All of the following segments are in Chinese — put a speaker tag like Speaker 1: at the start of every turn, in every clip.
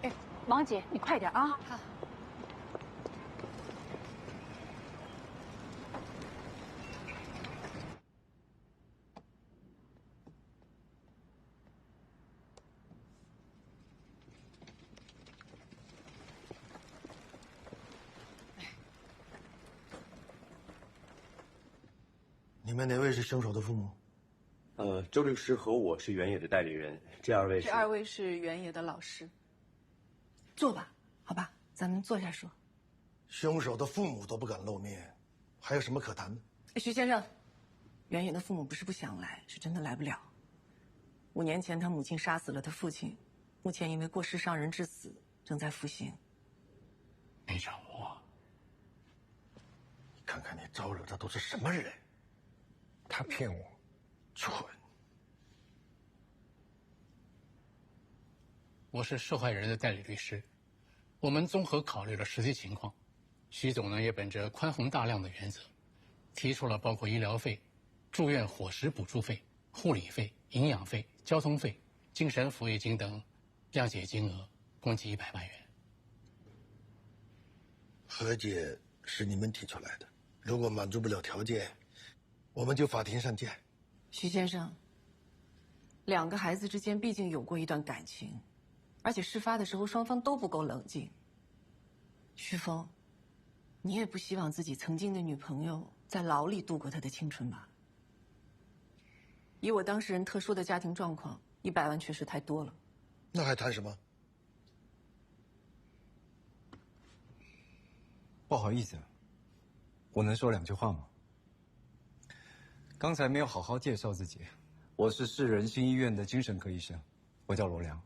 Speaker 1: 哎，王姐，你快点啊！
Speaker 2: 好。
Speaker 3: 你们哪位是凶手的父母？
Speaker 4: 周律师和我是原野的代理人，这二位
Speaker 2: 是原野的老师。坐吧，好吧，咱们坐下说。
Speaker 3: 凶手的父母都不敢露面，还有什么可谈的？
Speaker 2: 徐先生，原野的父母不是不想来，是真的来不了。5年前他母亲杀死了他父亲，目前因为过失伤人致死，正在服刑。
Speaker 3: 没掌握。你看看你招惹的都是什么人？
Speaker 5: 他骗我，
Speaker 3: 蠢！
Speaker 6: 我是受害人的代理律师，我们综合考虑了实际情况，徐总呢也本着宽宏大量的原则，提出了包括医疗费、住院伙食补助费、护理费、营养费、交通费、精神抚慰金等谅解金额共计100万元。
Speaker 3: 和解是你们提出来的，如果满足不了条件，我们就法庭上见。
Speaker 2: 徐先生，2个孩子之间毕竟有过一段感情，而且事发的时候双方都不够冷静。徐峰，你也不希望自己曾经的女朋友在牢里度过她的青春吧？以我当事人特殊的家庭状况，100万确实太多了。
Speaker 3: 那还谈什么？
Speaker 7: 不好意思，我能说2句话吗？刚才没有好好介绍自己，我是市人心医院的精神科医生，我叫罗良。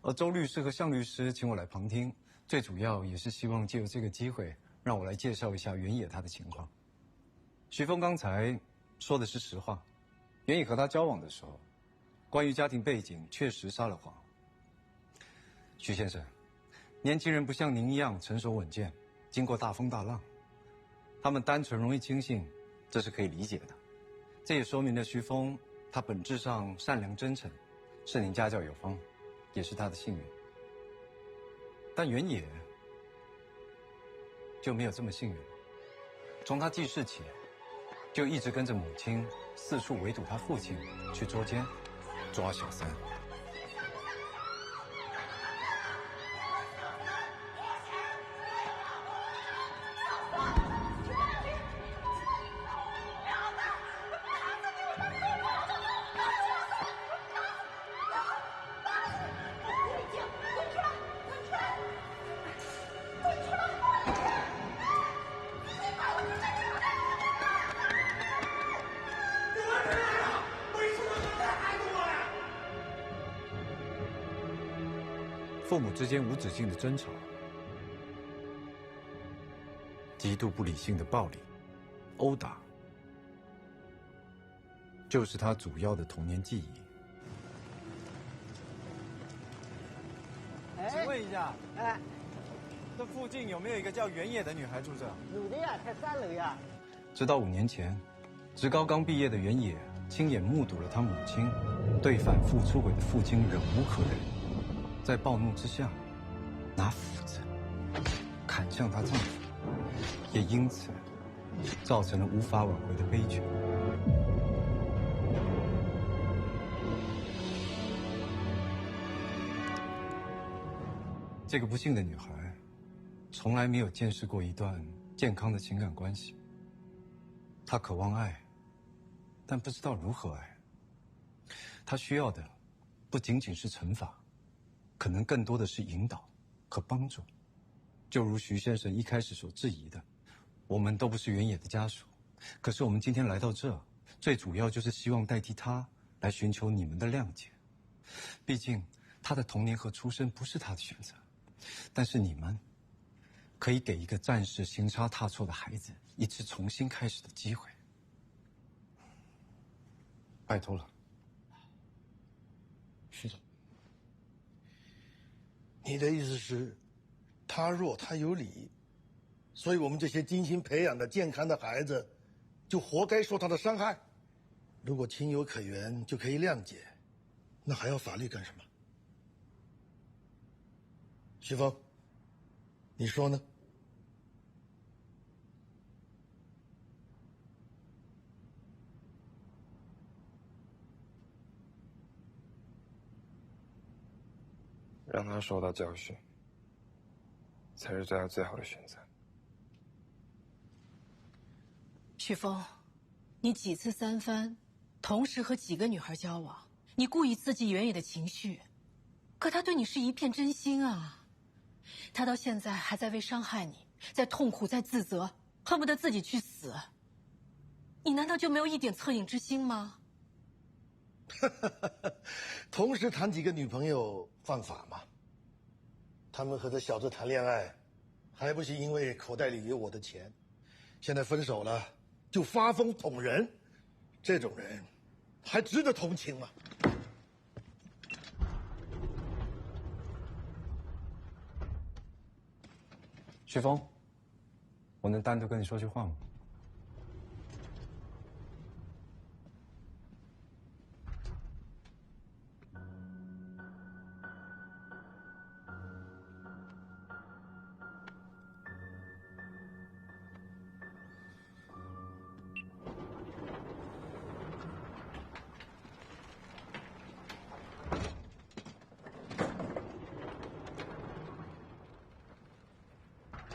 Speaker 7: 而周律师和向律师请我来旁听，最主要也是希望借由这个机会，让我来介绍一下原野他的情况。徐峰刚才说的是实话，原野和他交往的时候，关于家庭背景确实撒了谎。徐先生，年轻人不像您一样成熟稳健，经过大风大浪，他们单纯容易轻信，这是可以理解的。这也说明了徐峰他本质上善良真诚，是您家教有方，也是他的幸运。但原野就没有这么幸运了。从他记事起，就一直跟着母亲四处围堵他父亲，去捉奸、抓小三。父母之间无止境的争吵，极度不理性的暴力、殴打，就是他主要的童年记忆。
Speaker 8: 请问一下，这附近有没有一个叫原野的女孩住着？
Speaker 9: 有的呀，才3楼呀。
Speaker 7: 直到5年前，职高刚毕业的原野亲眼目睹了他母亲对反复出轨的父亲忍无可忍，在暴怒之下，拿斧子砍向她丈夫，也因此造成了无法挽回的悲剧。这个不幸的女孩，从来没有见识过一段健康的情感关系。她渴望爱，但不知道如何爱。她需要的不仅仅是惩罚，可能更多的是引导和帮助。就如徐先生一开始所质疑的，我们都不是原野的家属，可是我们今天来到这，最主要就是希望代替他来寻求你们的谅解。毕竟他的童年和出身不是他的选择，但是你们可以给一个暂时行差踏错的孩子一次重新开始的机会。拜托了。
Speaker 6: 徐总，
Speaker 3: 你的意思是，他弱他有理，所以我们这些精心培养的健康的孩子，就活该受他的伤害？如果情有可原就可以谅解，那还要法律干什么？徐峰，你说呢？
Speaker 5: 让他受到教训，才是对他最好的选择。
Speaker 2: 许峰，你几次三番，同时和几个女孩交往，你故意刺激原野的情绪，可他对你是一片真心啊。他到现在还在为伤害你，在痛苦，在自责，恨不得自己去死。你难道就没有一点恻隐之心吗？
Speaker 3: 同时谈几个女朋友犯法吗？他们和这小子谈恋爱，还不是因为口袋里有我的钱？现在分手了，就发疯捅人，这种人还值得同情吗？
Speaker 7: 徐峰，我能单独跟你说句话吗？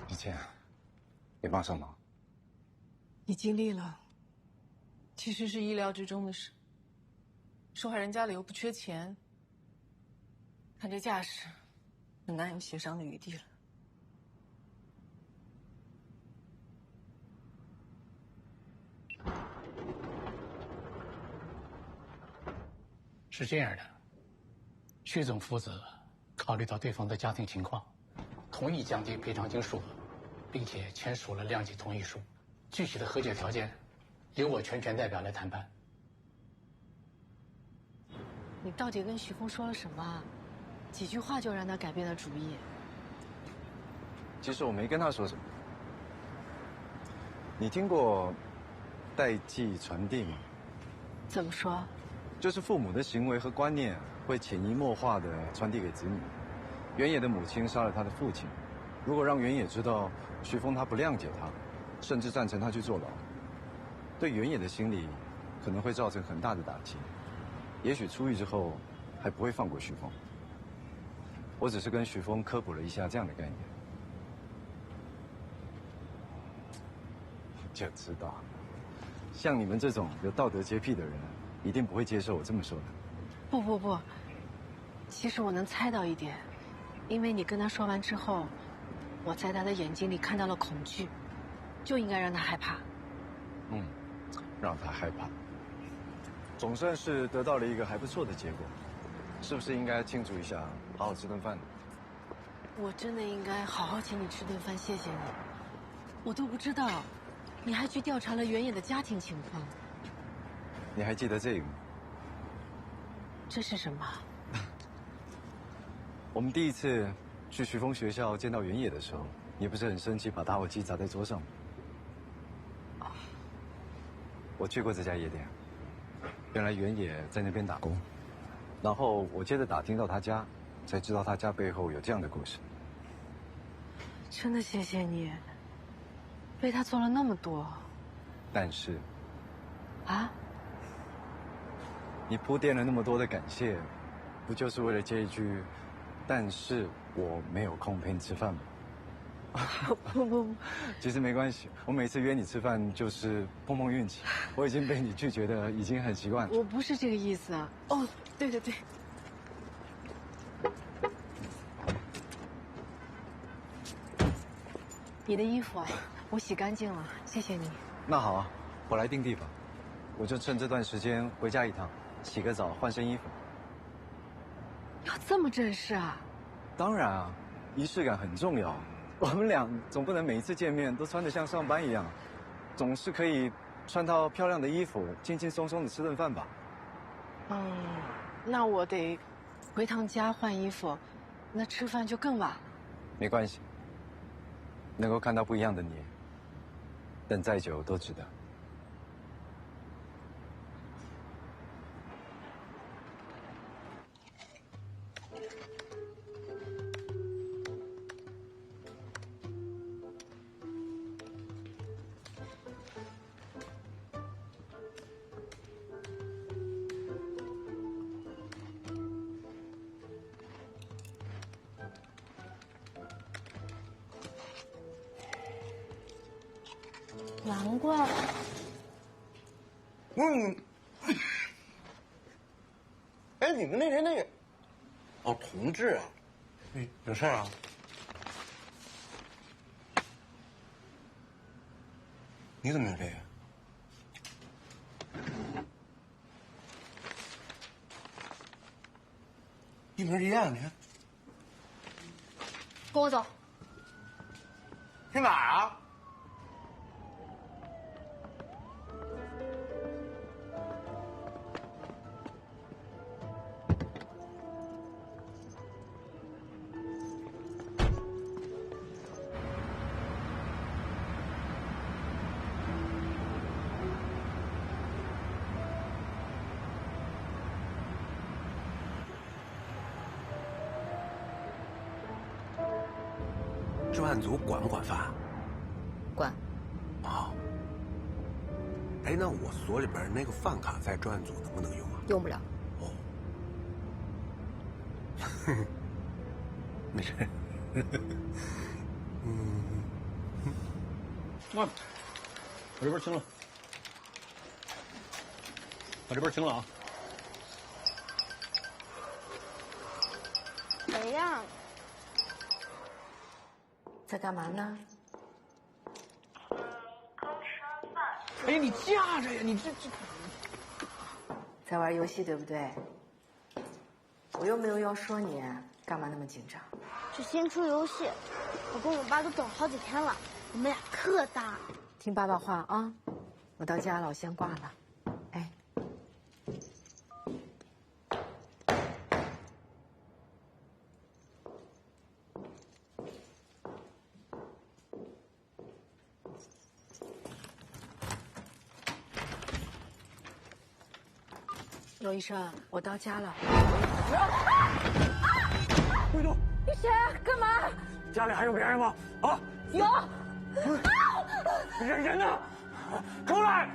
Speaker 7: 李倩，你帮上忙。
Speaker 2: 你尽力了，其实是意料之中的事。受害人家里又不缺钱，看这架势，很难有协商的余地了。
Speaker 6: 是这样的，徐总父子考虑到对方的家庭情况，同意降低赔偿金数额，并且签署了谅解同意书。具体的和解条件，由我全权代表来谈判。
Speaker 2: 你到底跟徐峰说了什么？几句话就让他改变了主意？
Speaker 7: 其实我没跟他说什么。你听过代际传递吗？
Speaker 2: 怎么说？
Speaker 7: 就是父母的行为和观念会潜移默化地传递给子女。原野的母亲杀了他的父亲，如果让原野知道徐峰他不谅解他，甚至赞成他去坐牢，对原野的心理可能会造成很大的打击。也许出狱之后还不会放过徐峰。我只是跟徐峰科普了一下这样的概念。就知道，像你们这种有道德洁癖的人，一定不会接受我这么说的。
Speaker 2: 不，其实我能猜到一点，因为你跟他说完之后，我在他的眼睛里看到了恐惧，就应该让他害怕。
Speaker 7: 让他害怕，总算是得到了一个还不错的结果，是不是应该庆祝一下，好好吃顿饭？
Speaker 2: 我真的应该好好请你吃顿饭，谢谢你。我都不知道，你还去调查了原野的家庭情况。
Speaker 7: 你还记得这个吗？
Speaker 2: 这是什么？
Speaker 7: 我们第一次去徐峰学校见到原野的时候，你不是很生气，把打火机砸在桌上吗？我去过这家夜店，原来原野在那边打工，然后我接着打听到他家，才知道他家背后有这样的故事。
Speaker 2: 真的谢谢你，为他做了那么多。
Speaker 7: 但是，
Speaker 2: 啊？
Speaker 7: 你铺垫了那么多的感谢，不就是为了接一句“但是我没有空陪你吃饭”吗？
Speaker 2: 不，
Speaker 7: 其实没关系，我每次约你吃饭就是碰碰运气，我已经被你拒绝的已经很习惯了。
Speaker 2: 我不是这个意思啊。哦，对，你的衣服啊，我洗干净了，谢谢你。
Speaker 7: 那好啊，我来定地方，我就趁这段时间回家一趟，洗个澡，换身衣服。
Speaker 2: 要这么正式啊？
Speaker 7: 当然啊，仪式感很重要。我们俩总不能每一次见面都穿得像上班一样，总是可以穿套漂亮的衣服，轻轻松松的吃顿饭吧。
Speaker 2: 那我得回趟家换衣服，那吃饭就更晚了。
Speaker 7: 没关系，能够看到不一样的你，等再久都值得。
Speaker 1: 难怪。
Speaker 3: 哎，你们那天那个，哦，同志啊，有事啊？你怎么有这个？一模一样，你看。
Speaker 1: 跟我走。
Speaker 3: 去哪儿啊？
Speaker 10: 专案组管不管饭？
Speaker 2: 管。
Speaker 10: 哦。哎，那我所里边那个饭卡在专案组能不能用啊？
Speaker 2: 用不了。
Speaker 10: 哦。没事。
Speaker 6: 我这边清了，我这边清了啊。
Speaker 1: 怎样？
Speaker 2: 在干嘛呢？
Speaker 1: 刚吃完饭。
Speaker 6: 哎呀，你架着呀！你这……
Speaker 2: 在玩游戏对不对？我又没有要说你，干嘛那么紧张？
Speaker 11: 这新出游戏，我跟我爸都等好几天了，我们俩可搭。
Speaker 2: 听爸爸话啊！我到家了，我先挂了。哎。罗医生，我到家了。
Speaker 1: 慧东，你谁啊？干嘛？
Speaker 12: 家里还有别人吗？啊？
Speaker 1: 有。
Speaker 12: 人呢？出来！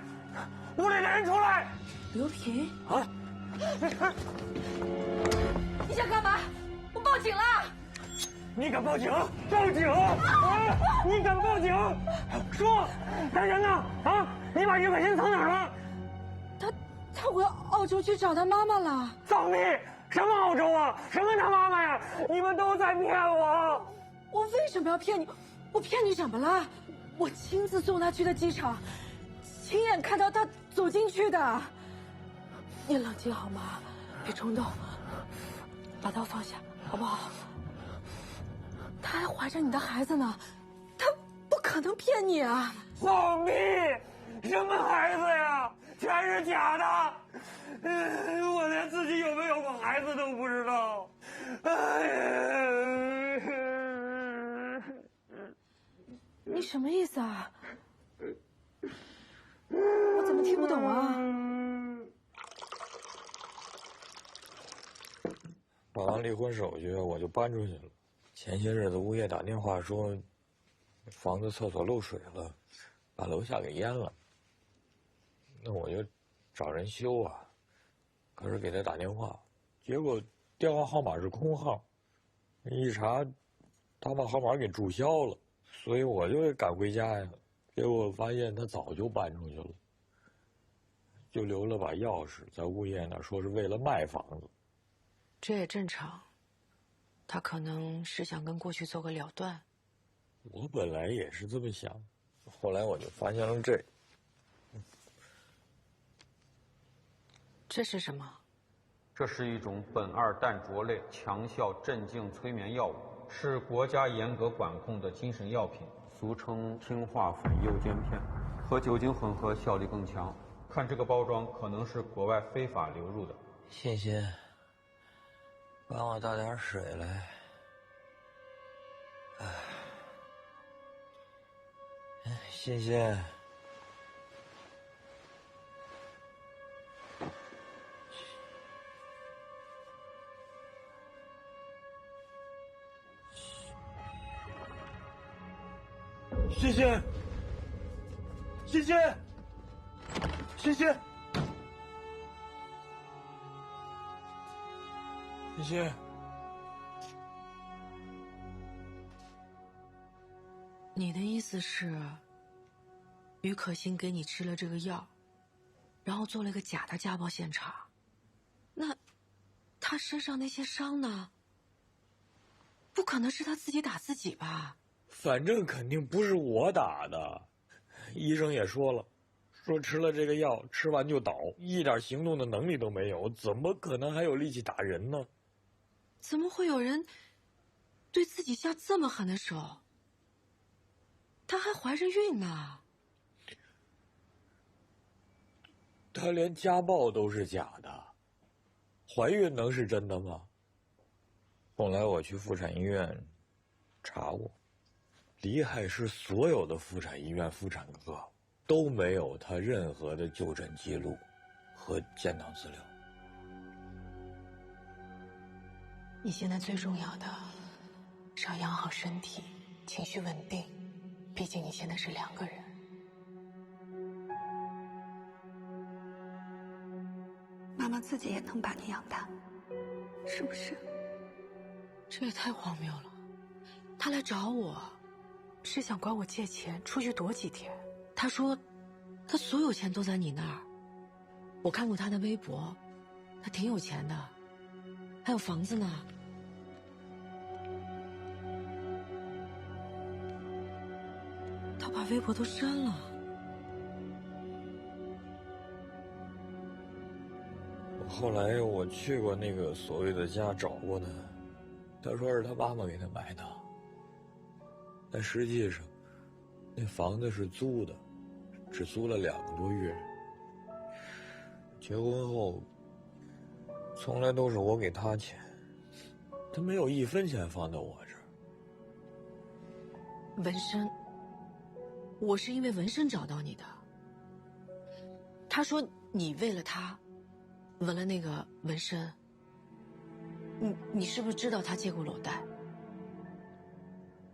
Speaker 12: 屋里的人出来！
Speaker 2: 刘平
Speaker 12: 啊！
Speaker 1: 你想干嘛？我报警了！
Speaker 12: 你敢报警？报警！啊！你敢报警？说，他人呢？啊！你把于可欣藏哪儿了？
Speaker 1: 他回澳洲去找他妈妈了。
Speaker 12: 造孽！什么澳洲啊？什么他妈妈呀？你们都在骗我！
Speaker 1: 我为什么要骗你？我骗你什么了？我亲自送他去的机场，亲眼看到他走进去的。你冷静好吗？别冲动，把刀放下，好不好？他还怀着你的孩子呢，他不可能骗你啊！
Speaker 12: 放屁！什么孩子呀？全是假的！我连自己有没有过孩子都不知道。
Speaker 1: 你什么意思啊？我怎么听不懂啊？
Speaker 5: 办完离婚手续，我就搬出去了。前些日子物业打电话说，房子厕所漏水了，把楼下给淹了。那我就找人修啊，可是给他打电话，结果电话号码是空号，一查，他把号码给注销了，所以我就赶回家呀。结果发现他早就搬出去了，就留了把钥匙在物业那儿，说是为了卖房子。
Speaker 2: 这也正常，他可能是想跟过去做个了断。
Speaker 5: 我本来也是这么想，后来我就发现了这。
Speaker 2: 这是什么？
Speaker 13: 这是一种苯二氮卓类强效镇静催眠药物，是国家严格管控的精神药品，俗称氰化粉诱奸片，和酒精混合效力更强。看这个包装，可能是国外非法流入的。
Speaker 5: 谢谢，帮我倒点水来。谢谢。
Speaker 3: 谢谢，谢谢，谢谢，谢谢。
Speaker 2: 你的意思是，
Speaker 1: 于可欣给你吃了这个药，然后做了一个假的家暴现场。那他身上那些伤呢？不可能是他自己打自己吧？
Speaker 5: 反正肯定不是我打的，医生也说了，说吃了这个药，吃完就倒，一点行动的能力都没有，怎么可能还有力气打人呢？
Speaker 1: 怎么会有人对自己下这么狠的手？她还怀着孕呢。
Speaker 5: 她连家暴都是假的，怀孕能是真的吗？后来我去妇产医院查过，李海市所有的妇产医院、妇产科都没有她任何的就诊记录和建档资料。
Speaker 1: 你现在最重要的是要养好身体，情绪稳定，毕竟你现在是2个人。
Speaker 14: 妈妈自己也能把你养大，是不是？
Speaker 1: 这也太荒谬了！他来找我，是想管我借钱出去躲几天。他说，他所有钱都在你那儿。我看过他的微博，他挺有钱的，还有房子呢。他把微博都删了。
Speaker 5: 后来我去过那个所谓的家找过他，他说是他妈妈给他买的，但实际上那房子是租的，只租了2个多月。结婚后从来都是我给他钱，他没有1分钱放到我这儿。
Speaker 1: 纹身，我是因为纹身找到你的。他说你为了他纹了那个纹身，你是不是知道他接过裸贷？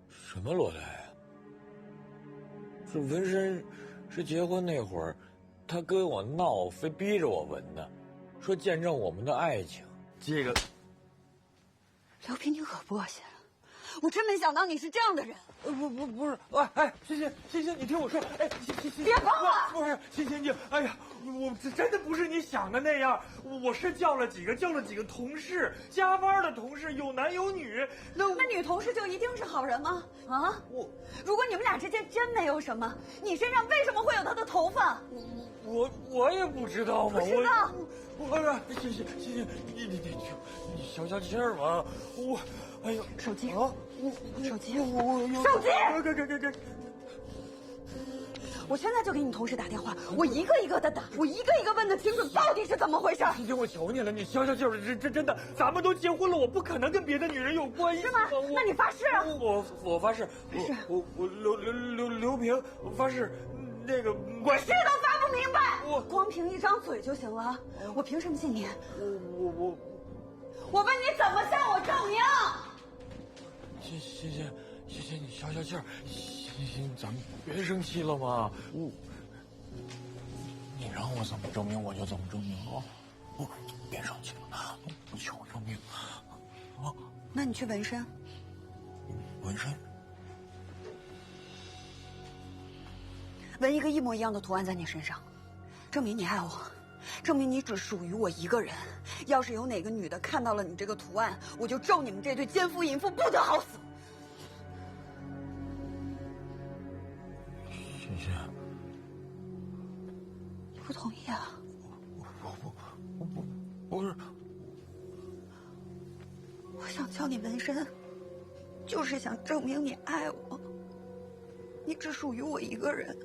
Speaker 5: 什么裸贷啊？这纹身是结婚那会儿，他跟我闹，非逼着我纹的，说见证我们的爱情。这个，
Speaker 14: 刘平，你可过些了，我真没想到你是这样的人。
Speaker 12: 不是，哎，欣欣，你听我说，哎，欣，
Speaker 14: 别碰我！
Speaker 12: 不是，欣，你，哎呀，我这真的不是你想的那样，我是叫了几个同事，加班的同事，有男有女。
Speaker 14: 那女同事就一定是好人吗？啊，如果你们俩之间真没有什么，你身上为什么会有他的头发？
Speaker 5: 我也不知道嘛，
Speaker 14: 不知道。
Speaker 5: 欣，你消消气儿嘛，哎呦，
Speaker 14: 手机
Speaker 5: 啊，
Speaker 14: 手机，
Speaker 5: 手机，给。
Speaker 14: 我现在就给你同事打电话，我一个一个的打，我一个一个问的清楚，到底是怎么回事？
Speaker 5: 欣欣，我求你了，你消消气儿，这真的，咱们都结婚了，我不可能跟别的女人有关系。
Speaker 14: 是吗？那你发誓啊！
Speaker 5: 我发誓，我刘平发誓，那个
Speaker 14: 我是都发不明白，我光凭一张嘴就行了，我凭什么信你？我问你怎么向我证明？
Speaker 5: 欣欣，你消消气儿，欣，咱们别生气了嘛。你让我怎么证明我就怎么证明啊！别生气了，我求证明。啊，
Speaker 14: 那你去纹身。
Speaker 5: 纹身？
Speaker 14: 纹一个一模一样的图案在你身上，证明你爱我，证明你只属于我一个人。要是有哪个女的看到了你这个图案，我就咒你们这对奸夫淫妇不得好死。
Speaker 5: 欣欣，
Speaker 14: 你不同意啊？
Speaker 5: 不是，
Speaker 14: 我想叫你纹身，就是想证明你爱我，你只属于我一个人。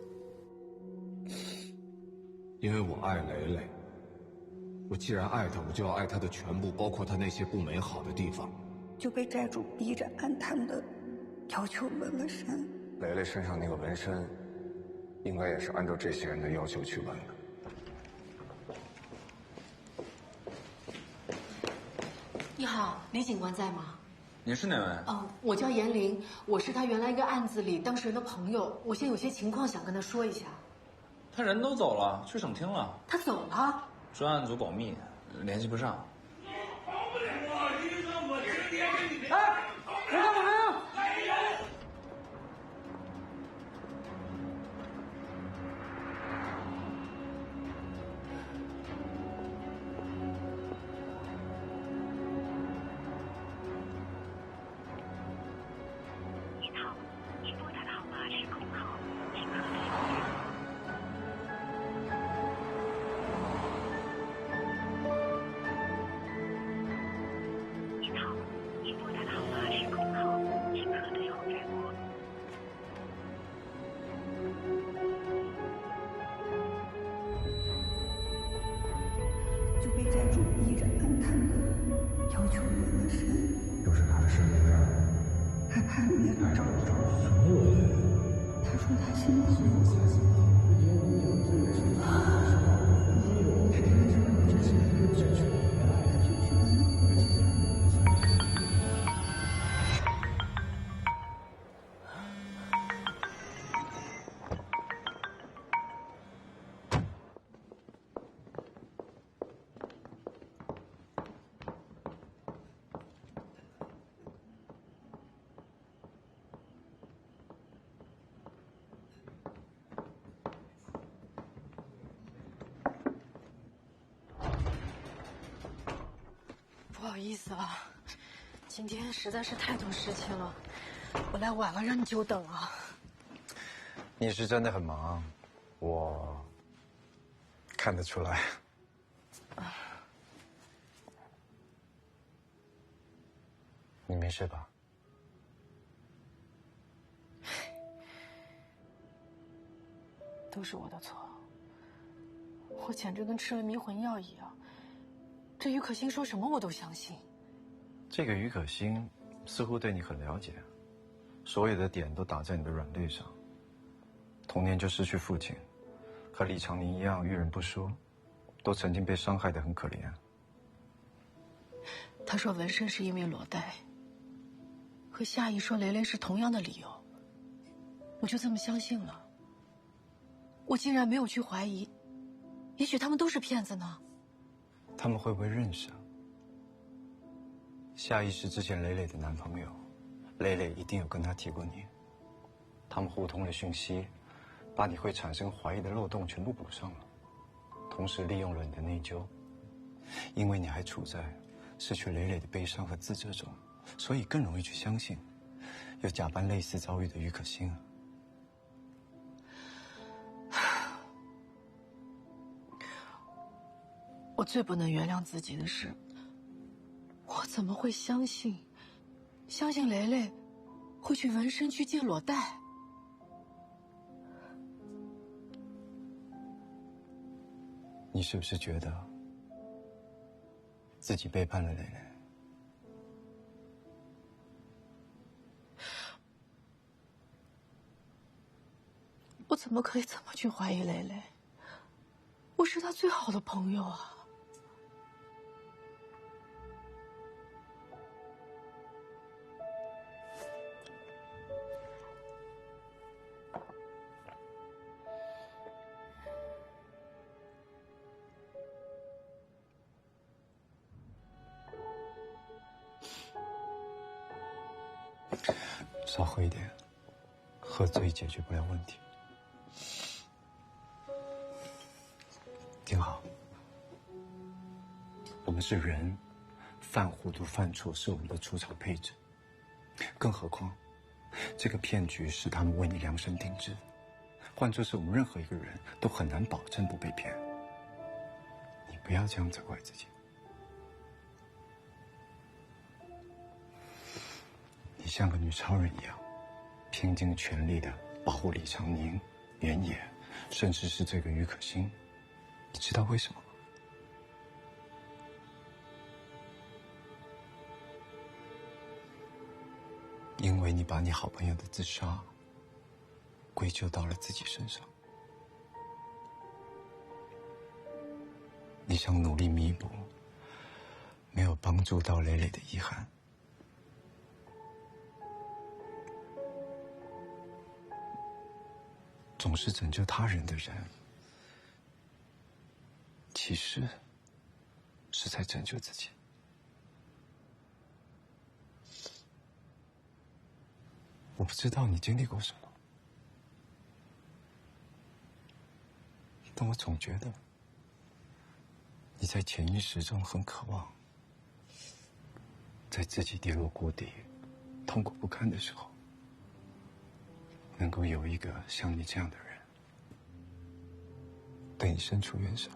Speaker 15: 因为我爱蕾蕾，我既然爱她，我就要爱她的全部，包括她那些不美好的地方。
Speaker 14: 就被债主逼着按他们的要求纹了身。
Speaker 15: 蕾蕾身上那个纹身，应该也是按照这些人的要求去纹的。
Speaker 1: 你好，李警官在吗？
Speaker 8: 你是哪位？
Speaker 1: 我叫严玲，我是他原来一个案子里当事人的朋友，我现在有些情况想跟他说一下。
Speaker 8: 他人都走了，去省厅了。
Speaker 1: 他走了？
Speaker 8: 专案组保密，联系不上。
Speaker 12: 哎，你干嘛呀？
Speaker 16: 看着别人照顾照顾。什么我呀？他说他心疼我。
Speaker 1: 不好意思啊，今天实在是太多事情了，我来晚了，让你久等了。
Speaker 7: 你是真的很忙，我看得出来。你没事吧？
Speaker 1: 都是我的错，我简直跟吃了迷魂药一样。这于可欣说什么我都相信。
Speaker 7: 这个于可欣似乎对你很了解，所有的点都打在你的软肋上。童年就失去父亲，和李长宁一样遇人不淑，都曾经被伤害得很可怜。
Speaker 1: 他说纹身是因为裸贷，和夏意说雷雷是同样的理由，我就这么相信了。我竟然没有去怀疑，也许他们都是骗子呢。
Speaker 7: 他们会不会认识啊？夏意是之前磊磊的男朋友，磊磊一定有跟他提过你。他们互通了讯息，把你会产生怀疑的漏洞全部补上了，同时利用了你的内疚。因为你还处在失去磊磊的悲伤和自责中，所以更容易去相信，又假扮类似遭遇的于可欣啊。
Speaker 1: 我最不能原谅自己的是，我怎么会相信雷雷会去纹身去借裸贷？
Speaker 7: 你是不是觉得自己背叛了蕾蕾？
Speaker 1: 我怎么可以这么去怀疑蕾蕾？我是她最好的朋友啊！
Speaker 7: 少喝一点，喝醉解决不了问题。挺好。我们是人，犯糊涂犯错是我们的出场配置。更何况，这个骗局是他们为你量身定制的，换作是我们任何一个人都很难保证不被骗。你不要这样责怪自己。你像个女超人一样，拼尽全力的保护李长宁、原野，甚至是这个于可欣。你知道为什么吗？因为你把你好朋友的自杀归咎到了自己身上。你想努力弥补没有帮助到蕾蕾的遗憾。总是拯救他人的人，其实是在拯救自己。我不知道你经历过什么，但我总觉得你在潜意识中很渴望，在自己跌落谷底、痛苦不堪的时候，能够有一个像你这样的人对你伸出援手。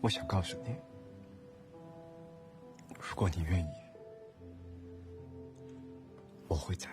Speaker 7: 我想告诉你，如果你愿意，我会在。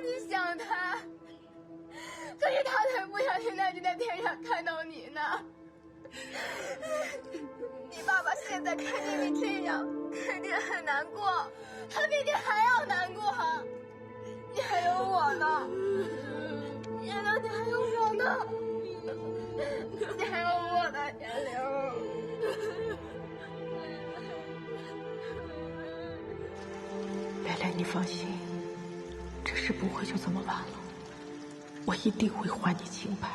Speaker 17: 你想他，可是他才不想现在就在天上看到你呢。你爸爸现在看见你这样，肯定很难过，他比你还要难过。你还有我呢，颜良，你还有我呢，你还有我呢，颜良。
Speaker 1: 蕾蕾，你放心，这事不会就这么完了，我一定会还你清白。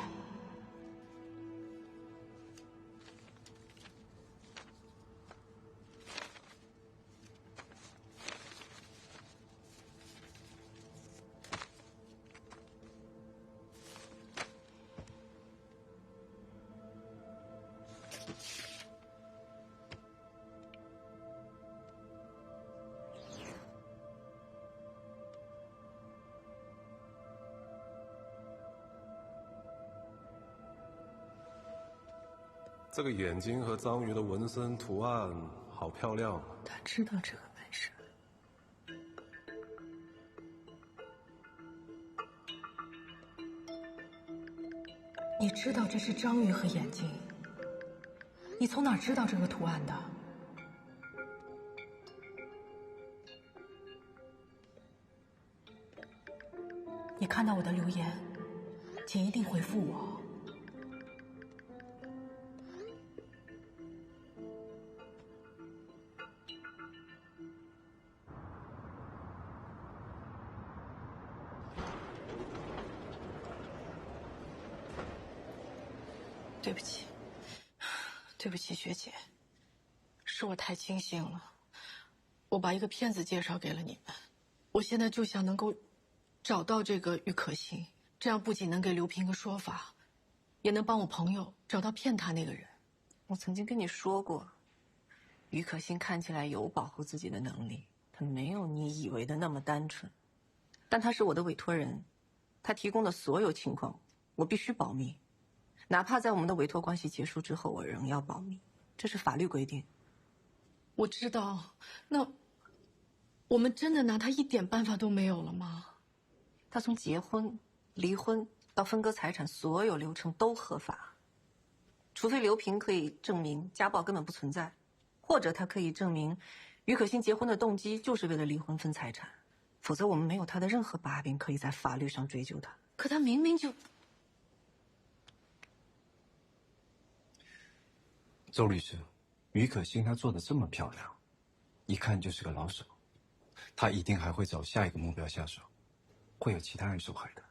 Speaker 18: 这个眼睛和章鱼的纹身图案好漂亮。
Speaker 1: 他知道这个纹身。你知道这是章鱼和眼睛？你从哪儿知道这个图案的？你看到我的留言，请一定回复我。对不起，对不起，学姐，是我太轻信了，我把一个骗子介绍给了你们。我现在就想能够找到这个郁可欣，这样不仅能给刘平个说法，也能帮我朋友找到骗他那个人。
Speaker 2: 我曾经跟你说过，郁可欣看起来有保护自己的能力，她没有你以为的那么单纯。但她是我的委托人，她提供的所有情况我必须保密。哪怕在我们的委托关系结束之后，我仍要保密，这是法律规定。
Speaker 1: 我知道，那我们真的拿他一点办法都没有了吗？
Speaker 2: 他从结婚、离婚到分割财产，所有流程都合法，除非刘平可以证明家暴根本不存在，或者他可以证明郁可欣结婚的动机就是为了离婚分财产，否则我们没有他的任何把柄可以在法律上追究他。
Speaker 1: 可他明明就……
Speaker 7: 周律师，郁可欣她做的这么漂亮，一看就是个老手，她一定还会找下一个目标下手，会有其他人受害的。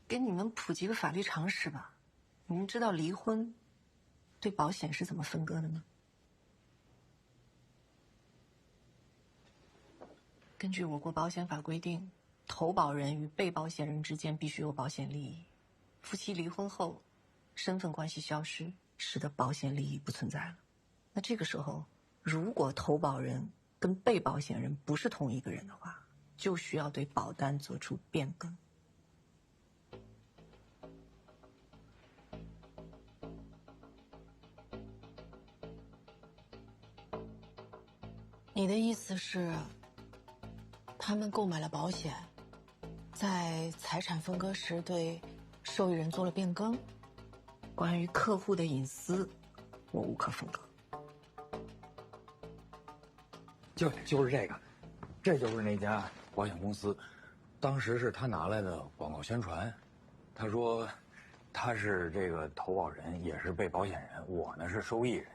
Speaker 2: 给你们普及个法律常识吧，你们知道离婚对保险是怎么分割的吗？根据我国保险法规定，投保人与被保险人之间必须有保险利益。夫妻离婚后，身份关系消失，使得保险利益不存在了。那这个时候，如果投保人跟被保险人不是同一个人的话，就需要对保单做出变更。
Speaker 1: 你的意思是，他们购买了保险，在财产分割时对受益人做了变更？
Speaker 2: 关于客户的隐私，我无可分割。
Speaker 5: 就是这个，这就是那家保险公司，当时是他拿来的广告宣传。他说他是这个投保人，也是被保险人，我呢是受益人。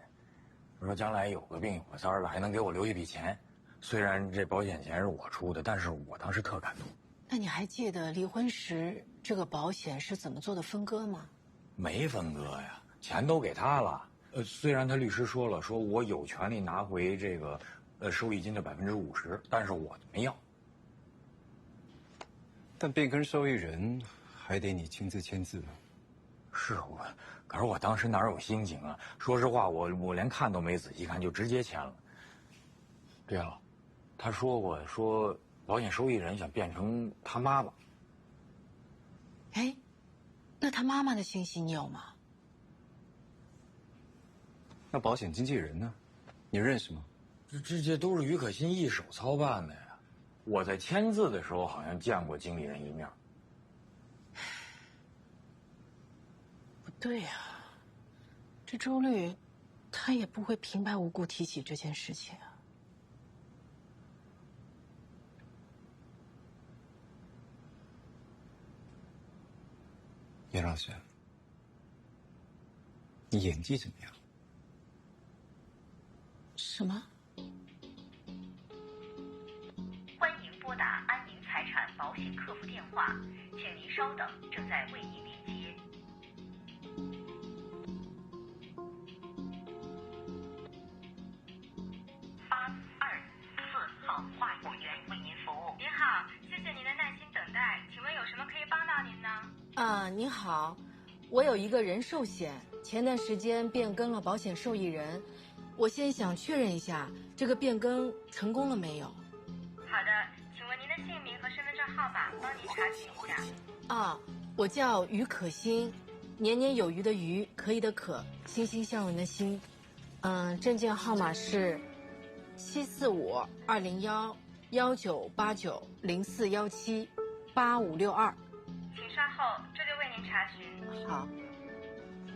Speaker 5: 说将来有个病有个灾的，还能给我留一笔钱。虽然这保险钱是我出的，但是我当时特感动。
Speaker 1: 那你还记得离婚时这个保险是怎么做的分割吗？
Speaker 5: 没分割呀，钱都给他了。虽然他律师说了，说我有权利拿回这个收益金的50%，但是我没要。
Speaker 7: 但变更受益人还得你亲自签字。
Speaker 5: 是我，可是我当时哪有心情啊？说实话，我连看都没仔细看，就直接签了。对了，他说过，说保险受益人想变成他妈妈。
Speaker 1: 哎，那他妈妈的信息你有吗？
Speaker 7: 那保险经纪人呢？你认识吗？
Speaker 5: 这些都是于可欣一手操办的呀。我在签字的时候好像见过经理人一面。
Speaker 2: 不对呀，这周律，他也不会平白无故提起这件事情啊。
Speaker 7: 严老师，你演技怎么样？
Speaker 2: 什么？
Speaker 19: 欢迎拨打安宁财产保险客服电话，请您稍等，正在为您连接。824号话务员为您服务。
Speaker 20: 您好，谢谢您的耐心等待，请问有什么可以帮到您呢？
Speaker 2: 您好，我有一个人寿险，前段时间变更了保险受益人，我先想确认一下这个变更成功了没有。
Speaker 20: 好的，请问您的姓名和身份证号码，帮您查询一下。
Speaker 2: 我叫于可欣，年年有余的余，可以的可，欣欣向荣的欣。证件号码是745-201-1989-0417-8562。
Speaker 20: 请稍后，这就为您查询。
Speaker 2: 好。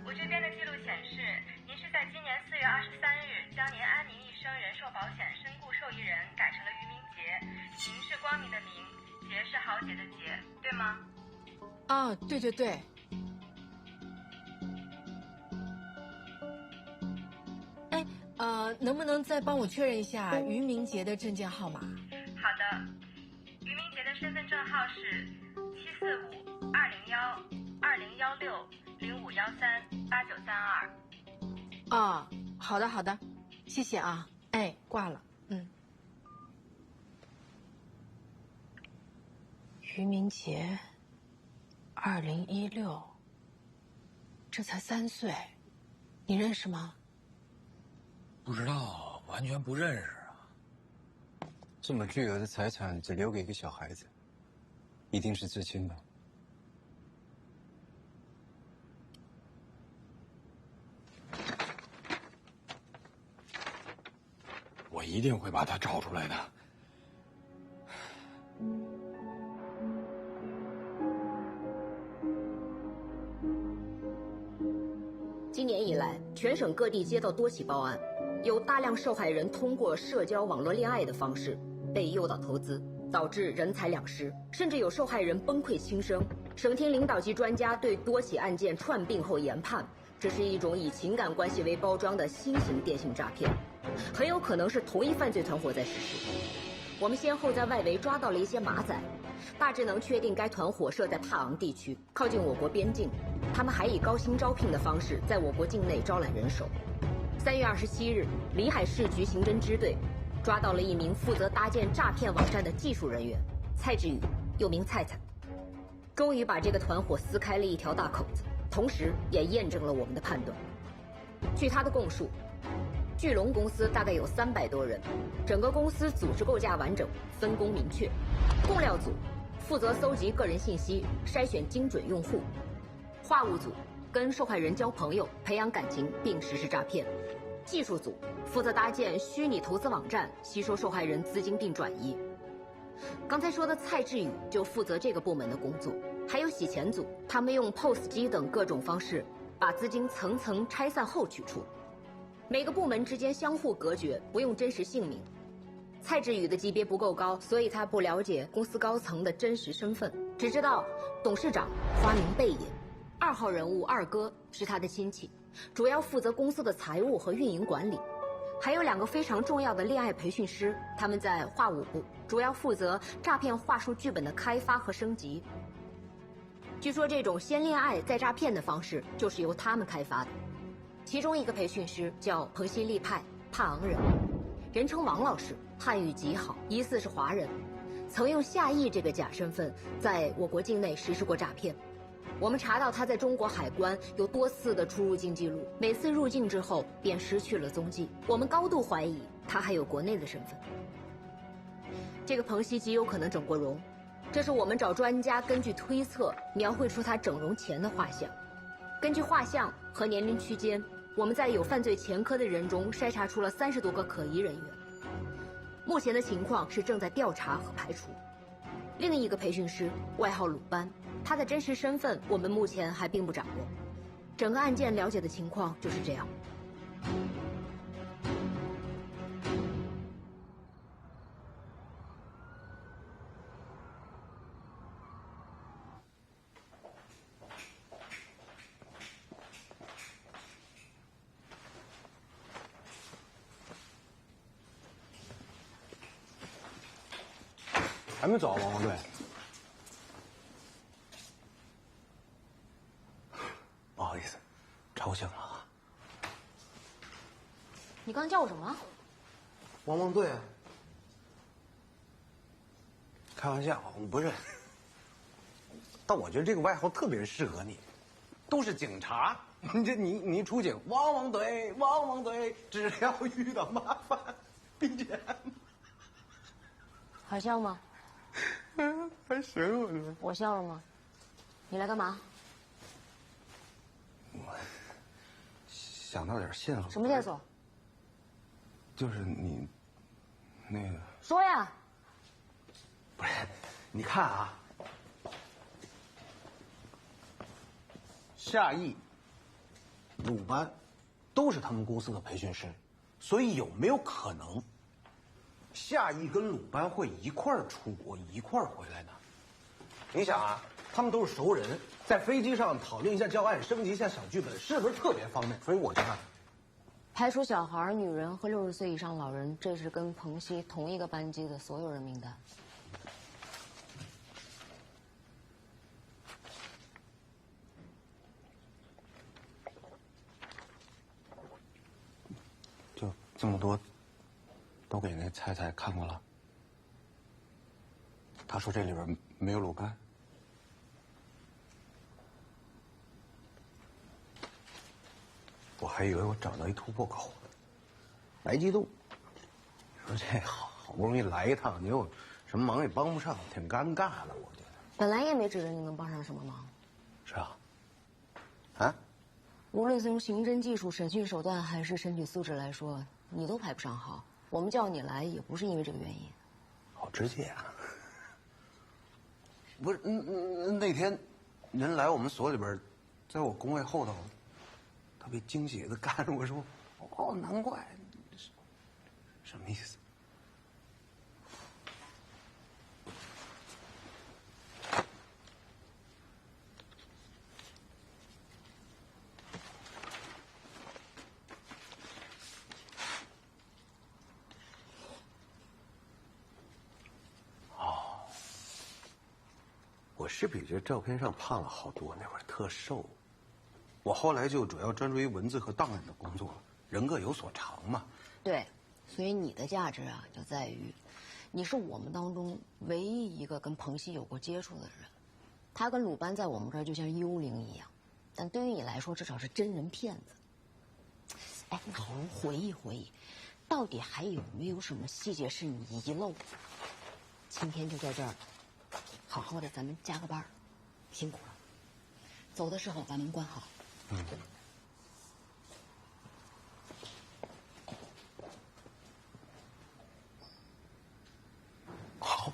Speaker 20: 我这边的记录显示，您是在今年4月23日将您安宁一生人寿保险身故受益人改成了于明杰，明是光明的明，杰是豪杰的杰，对吗？
Speaker 2: 对对对。能不能再帮我确认一下于明杰的证件号码？
Speaker 20: 好的，于明杰的身份证号是745-201-2016-0513-8932。
Speaker 2: 好的好的，谢谢啊。挂了。于明杰，2016，这才3岁，你认识吗？
Speaker 5: 不知道，完全不认识啊。
Speaker 7: 这么巨额的财产只留给一个小孩子，一定是至亲吧？
Speaker 5: 我一定会把他找出来的。
Speaker 21: 今年以来，全省各地接到多起报案，有大量受害人通过社交网络恋爱的方式被诱导投资，导致人财两失，甚至有受害人崩溃轻生。省厅领导级专家对多起案件串并后研判，这是一种以情感关系为包装的新型电信诈骗，很有可能是同一犯罪团伙在实施。我们先后在外围抓到了一些马仔，大致能确定该团伙设在帕昂地区，靠近我国边境。他们还以高薪招聘的方式在我国境内招揽人手。3月27日，临海市局刑侦支队抓到了一名负责搭建诈骗网站的技术人员蔡志宇，又名菜菜，终于把这个团伙撕开了一条大口子，同时也验证了我们的判断。据他的供述，巨龙公司大概有300多人，整个公司组织构架完整，分工明确。供料组负责搜集个人信息，筛选精准用户；话务组跟受害人交朋友，培养感情并实施诈骗；技术组负责搭建虚拟投资网站，吸收受害人资金并转移。刚才说的蔡志宇就负责这个部门的工作，还有洗钱组，他们用 POS 机等各种方式把资金层层拆散后取出。每个部门之间相互隔绝，不用真实姓名。蔡志宇的级别不够高，所以他不了解公司高层的真实身份，只知道董事长花名贝爷，2号人物二哥是他的亲戚，主要负责公司的财务和运营管理。还有2个非常重要的恋爱培训师，他们在话务部，主要负责诈骗话术剧本的开发和升级。据说这种先恋爱再诈骗的方式就是由他们开发的。其中一个培训师叫彭新立派，帕昂人，人称王老师，汉语极好，疑似是华人，曾用夏邑这个假身份在我国境内实施过诈骗。我们查到他在中国海关有多次的出入境记录，每次入境之后便失去了踪迹。我们高度怀疑他还有国内的身份。这个彭西极有可能整过容，这是我们找专家根据推测描绘出他整容前的画像。根据画像和年龄区间，我们在有犯罪前科的人中筛查出了30多个可疑人员。目前的情况是正在调查和排除。另一个培训师外号鲁班，他的真实身份我们目前还并不掌握。整个案件了解的情况就是这样。
Speaker 10: 还没走啊，王队。不好意思，吵醒了啊。
Speaker 21: 你刚叫我什么？
Speaker 10: 汪队啊。开玩笑，不是。但我觉得这个外号特别适合你，都是警察，你出警，汪队，只要遇到麻烦，并且
Speaker 21: 好笑吗？
Speaker 10: 还行，我觉得。
Speaker 21: 我笑了吗？你来干嘛？
Speaker 10: 我想到点线索。
Speaker 21: 什么线索？
Speaker 10: 就是你，那个。
Speaker 21: 说呀。
Speaker 10: 不是，你看啊，夏意、鲁班，都是他们公司的培训师，所以有没有可能？夏意跟鲁班会一块儿出国，一块儿回来呢？你想啊，他们都是熟人，在飞机上讨论一下教案，升级一下小剧本，是不是特别方便？所以我就看，
Speaker 21: 排除小孩、女人和60岁以上老人，这是跟彭曦同一个班机的所有人名单。
Speaker 10: 就这么多。都给那菜菜看过了，他说这里边没有鲁班，我还以为我找到一突破口呢，白激动。你说这好不容易来一趟，你又什么忙也帮不上，挺尴尬的，我觉得。
Speaker 21: 本来也没指着你能帮上什么忙。
Speaker 10: 是啊。啊？
Speaker 21: 无论从刑侦技术、审讯手段还是身体素质来说，你都排不上号。我们叫你来也不是因为这个原因。
Speaker 10: 好直接啊！不是，那天人来我们所里边，在我工位后头，特别惊喜的看着我说：“哦，难怪，什么意思？”我是比这照片上胖了好多，那会儿特瘦。我后来就主要专注于文字和档案的工作，人各有所长嘛。
Speaker 21: 对，所以你的价值啊，就在于，你是我们当中唯一一个跟彭曦有过接触的人。他跟鲁班在我们这儿就像幽灵一样，但对于你来说，至少是真人骗子。哎，你好好回忆回忆，到底还有没有什么细节是你遗漏的？今天就在这儿。好好的，咱们加个班，辛苦了。走的时候把门关好。嗯。
Speaker 10: 好。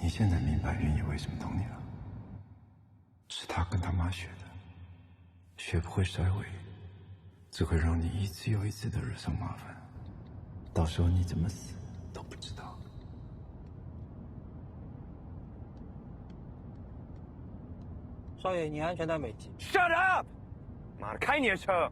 Speaker 7: 你现在明白云野为什么懂你了？是他跟他妈学的，学不会甩尾，只会让你一次又一次的惹上麻烦，到时候你怎么死都不知道。
Speaker 8: 少爷，你安全带没系。
Speaker 12: Shut up！ 妈的，开你的车！